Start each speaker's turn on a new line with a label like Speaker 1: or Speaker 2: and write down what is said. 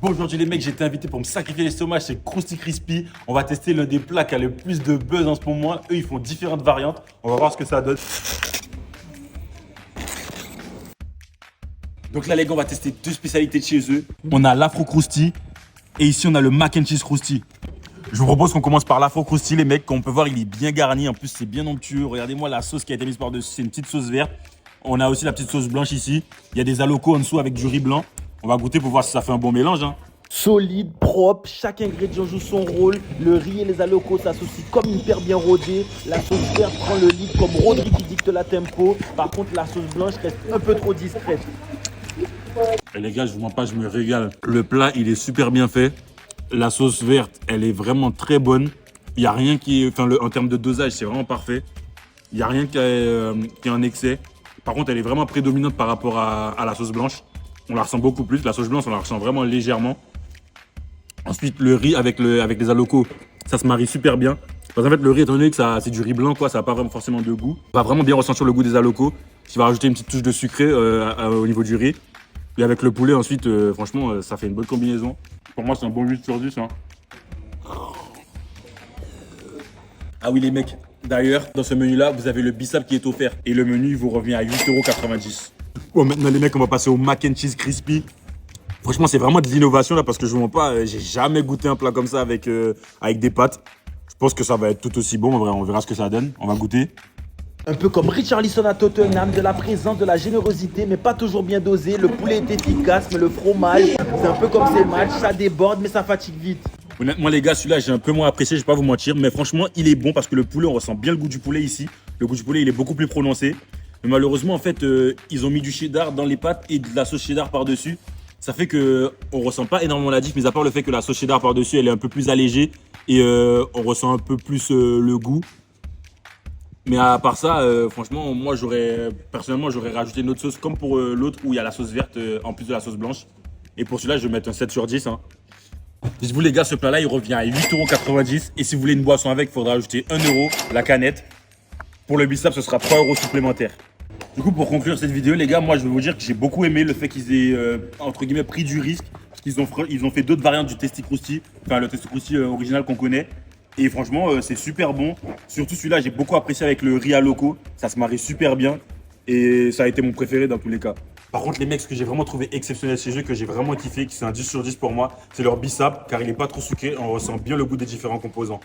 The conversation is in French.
Speaker 1: Bon, aujourd'hui les mecs, j'ai été invité pour me sacrifier l'estomac chez Krusty Crispy. On va tester l'un des plats qui a le plus de buzz en ce moment. Eux, ils font différentes variantes. On va voir ce que ça donne. Donc là les gars, on va tester deux spécialités de chez eux. On a l'Afro Krusty et ici on a le Mac and Cheese Krusty. Je vous propose qu'on commence par l'Afro Krusty les mecs. Comme on peut voir, il est bien garni. En plus, c'est bien onctueux. Regardez-moi la sauce qui a été mise par-dessus. C'est une petite sauce verte. On a aussi la petite sauce blanche ici. Il y a des alocos en dessous avec du riz blanc. On va goûter pour voir si ça fait un bon mélange.
Speaker 2: Solide, propre, chaque ingrédient joue son rôle. Le riz et les alocos s'associent comme une paire bien rodée. La sauce verte prend le lead comme Rodri qui dicte la tempo. Par contre, la sauce blanche reste un peu trop discrète.
Speaker 1: Et les gars, je vous mens pas, je me régale. Le plat, il est super bien fait. La sauce verte, elle est vraiment très bonne. Il n'y a rien qui est... Enfin, en termes de dosage, c'est vraiment parfait. Il n'y a rien qui est en excès. Par contre, elle est vraiment prédominante par rapport à la sauce blanche. On la ressent beaucoup plus. La sauce blanche, on la ressent vraiment légèrement. Ensuite, le riz avec les alocos, ça se marie super bien. Parce qu'en fait, le riz, étant donné que c'est du riz blanc, quoi, ça n'a pas vraiment forcément de goût. On va vraiment bien ressentir le goût des alocos, qui va rajouter une petite touche de sucré au niveau du riz. Et avec le poulet, ensuite, franchement, ça fait une bonne combinaison. Pour moi, c'est un bon 8 sur 10. Ah oui, les mecs. D'ailleurs, dans ce menu-là, vous avez le bissap qui est offert. Et le menu, il vous revient à 8,90 €. Bon, maintenant, les mecs, on va passer au Mac and Cheese Crispy. Franchement, c'est vraiment des innovations là parce que je ne vous mens pas, j'ai jamais goûté un plat comme ça avec des pâtes. Je pense que ça va être tout aussi bon. En vrai, on verra ce que ça donne. On va goûter.
Speaker 2: Un peu comme Richarlison à Tottenham, de la présence, de la générosité, mais pas toujours bien dosé. Le poulet est efficace, mais le fromage, c'est un peu comme ces matchs, ça déborde, mais ça fatigue vite.
Speaker 1: Honnêtement, les gars, celui-là, j'ai un peu moins apprécié, je vais pas vous mentir. Mais franchement, il est bon parce que le poulet, on ressent bien le goût du poulet ici. Le goût du poulet, il est beaucoup plus prononcé. Mais malheureusement, en fait, ils ont mis du cheddar dans les pâtes et de la sauce cheddar par-dessus. Ça fait qu'on ne ressent pas énormément la diff, mais à part le fait que la sauce cheddar par-dessus, elle est un peu plus allégée et on ressent un peu plus le goût. Mais à part ça, franchement, moi, personnellement, j'aurais rajouté une autre sauce comme pour l'autre où il y a la sauce verte en plus de la sauce blanche. Et pour celui-là, je vais mettre un 7 sur 10. Dites-vous, les gars, ce plat-là, il revient à 8,90 €. Et si vous voulez une boisson avec, il faudra ajouter 1 € la canette. Pour le bissap, ce sera 3 € supplémentaires. Du coup, pour conclure cette vidéo, les gars, moi, je vais vous dire que j'ai beaucoup aimé le fait qu'ils aient, entre guillemets, pris du risque. Parce qu'ils ont fait d'autres variantes du Tasty Krusty, enfin le Tasty Krusty original qu'on connaît. Et franchement, c'est super bon. Surtout celui-là, j'ai beaucoup apprécié avec le riz à loco. Ça se marie super bien. Et ça a été mon préféré dans tous les cas. Par contre, les mecs, ce que j'ai vraiment trouvé exceptionnel chez eux, que j'ai vraiment kiffé, qui c'est un 10 sur 10 pour moi, c'est leur bissap, car il n'est pas trop sucré. On ressent bien le goût des différents composants.